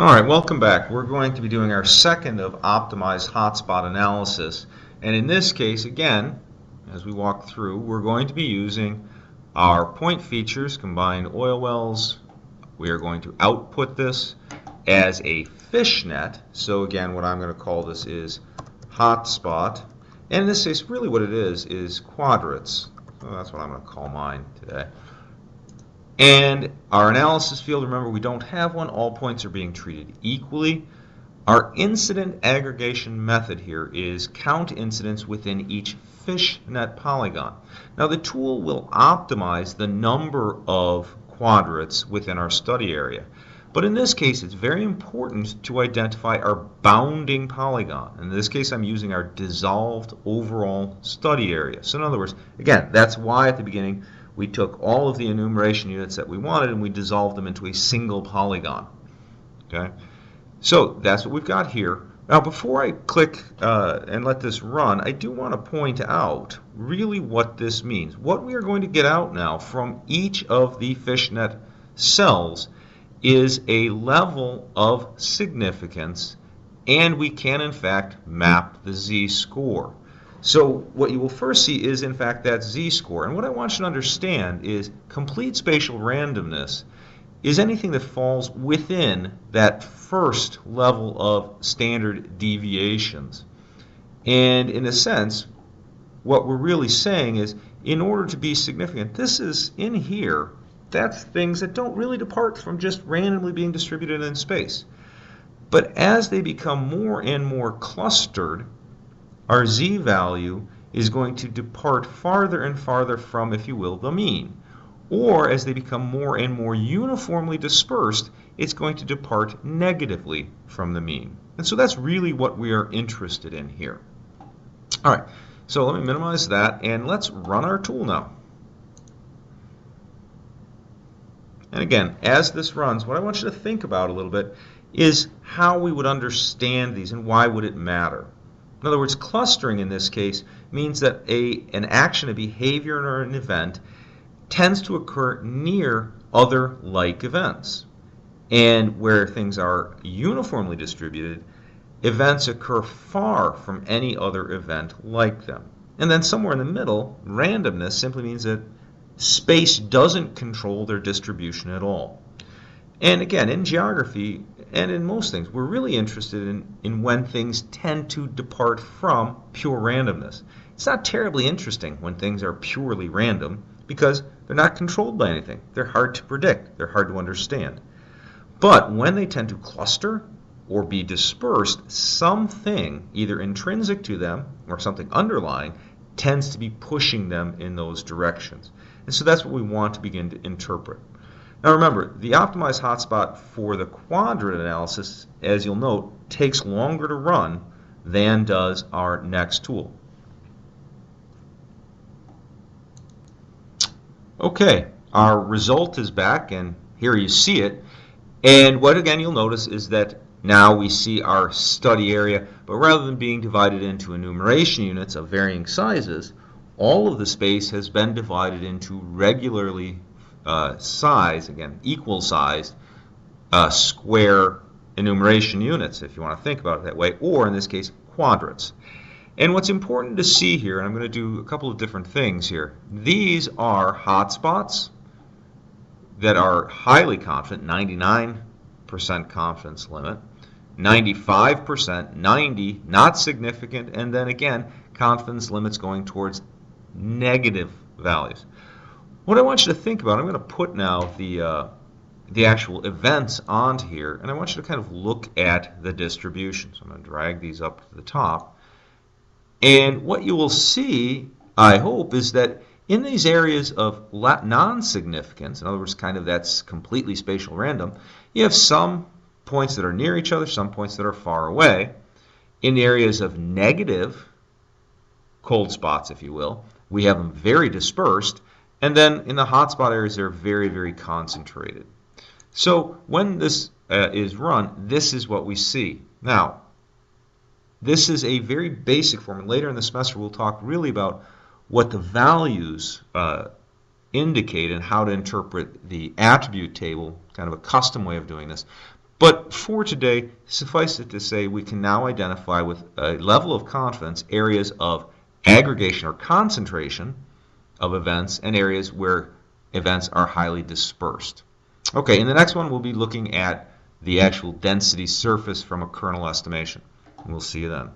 All right, welcome back. We're going to be doing our second of optimized hotspot analysis. And in this case, again, as we walk through, we're going to be using our point features, combined oil wells. We are going to output this as a fishnet. So again, what I'm going to call this is hotspot. And in this case, really what it is quadrats. So that's what I'm going to call mine today. And our analysis field, remember, we don't have one. All points are being treated equally. Our incident aggregation method here is count incidents within each fishnet polygon. Now, the tool will optimize the number of quadrats within our study area. But in this case, it's very important to identify our bounding polygon. In this case, I'm using our dissolved overall study area. So in other words, again, that's why at the beginning, we took all of the enumeration units that we wanted and we dissolved them into a single polygon. Okay, so that's what we've got here. Now, before I click and let this run, I do want to point out really what this means. What we are going to get out now from each of the fishnet cells is a level of significance, and we can in fact map the z-score. So what you will first see is, in fact, that z-score. And what I want you to understand is complete spatial randomness is anything that falls within that first level of standard deviations. And in a sense, what we're really saying is, in order to be significant, this is in here, that's things that don't really depart from just randomly being distributed in space. But as they become more and more clustered, our z-value is going to depart farther and farther from, if you will, the mean. Or as they become more and more uniformly dispersed, it's going to depart negatively from the mean. And so that's really what we are interested in here. All right, so let me minimize that, and let's run our tool now. And again, as this runs, what I want you to think about a little bit is how we would understand these and why would it matter. In other words, clustering in this case means that an action, a behavior, or an event tends to occur near other like events. And where things are uniformly distributed, events occur far from any other event like them. And then somewhere in the middle, randomness simply means that space doesn't control their distribution at all. And again, in geography and in most things, we're really interested in when things tend to depart from pure randomness. It's not terribly interesting when things are purely random because they're not controlled by anything. They're hard to predict. They're hard to understand. But when they tend to cluster or be dispersed, something either intrinsic to them or something underlying tends to be pushing them in those directions. And so that's what we want to begin to interpret. Now remember, the optimized hotspot for the quadrant analysis, as you'll note, takes longer to run than does our next tool. Okay, our result is back, and here you see it. And what again you'll notice is that now we see our study area, but rather than being divided into enumeration units of varying sizes, all of the space has been divided into regularly equal sized square enumeration units, if you want to think about it that way, or in this case, quadrats. And what's important to see here, and I'm going to do a couple of different things here, these are hotspots that are highly confident, 99% confidence limit, 95%, 90%, not significant, and then again, confidence limits going towards negative values. What I want you to think about, I'm going to put now the actual events onto here, and I want you to kind of look at the distribution. So I'm going to drag these up to the top. And what you will see, I hope, is that in these areas of non-significance, in other words, kind of that's completely spatial random, you have some points that are near each other, some points that are far away. In the areas of negative cold spots, if you will, we have them very dispersed. And then in the hotspot areas, they're very, very concentrated. So when this is run, this is what we see. Now, this is a very basic form. And later in the semester, we'll talk really about what the values indicate and how to interpret the attribute table, kind of a custom way of doing this. But for today, suffice it to say, we can now identify with a level of confidence areas of aggregation or concentration of events and areas where events are highly dispersed. Okay, in the next one, we'll be looking at the actual density surface from a kernel estimation. We'll see you then.